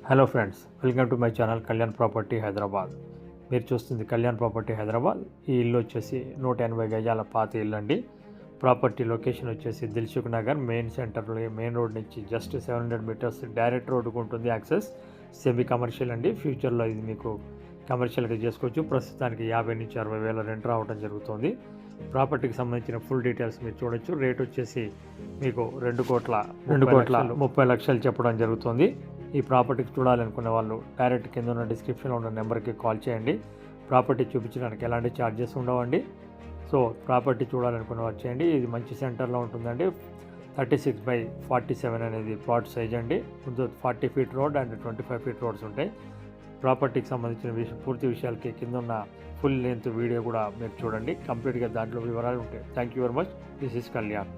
Hello friends, welcome to my channel Kalyan property Hyderabad. మీరు చూస్తుంది Kalyan property Hyderabad. ఈ ఇల్లు వచ్చేసి 180 గజాల పాత ఇల్లు అండి. ప్రాపర్టీ లొకేషన్ వచ్చేసి దిల్సుఖ్ నగర్ మెయిన్ సెంటర్లో, మెయిన్ రోడ్ నుంచి జస్ట్ 700 మీటర్స్ డైరెక్ట్ రోడ్డుకు ఉంటుంది యాక్సెస్. సెమీ కమర్షియల్ అండి. ఫ్యూచర్లో ఇది మీకు కమర్షియల్గా చేసుకోవచ్చు. ప్రస్తుతానికి 50 నుంచి 60 వేల రెంట్ రావడం జరుగుతుంది. ప్రాపర్టీకి సంబంధించిన ఫుల్ డీటెయిల్స్ మీరు చూడొచ్చు. రేట్ వచ్చేసి మీకు 2,30 లక్షలు చెప్పడం జరుగుతుంది. ఈ ప్రాపర్టీకి చూడాలనుకునే వాళ్ళు డైరెక్ట్ కింద ఉన్న డిస్క్రిప్షన్లో ఉన్న నెంబర్కి కాల్ చేయండి. ప్రాపర్టీ చూపించడానికి ఎలాంటి ఛార్జెస్ ఉండవండి. సో ప్రాపర్టీ చూడాలనుకునే వాళ్ళు చేయండి. ఇది మంచి సెంటర్లో ఉంటుందండి. 36/47 అనేది ప్లాట్ సైజ్ అండి. ముందు 40 feet road and 25 feet roads ఉంటాయి. ప్రాపర్టీకి సంబంధించిన పూర్తి విషయాలకి కింద ఉన్న ఫుల్ లెంత్ వీడియో కూడా మీరు చూడండి. కంప్లీట్గా దాంట్లో వివరాలు ఉంటాయి. Thank you very much. This is Kalyan.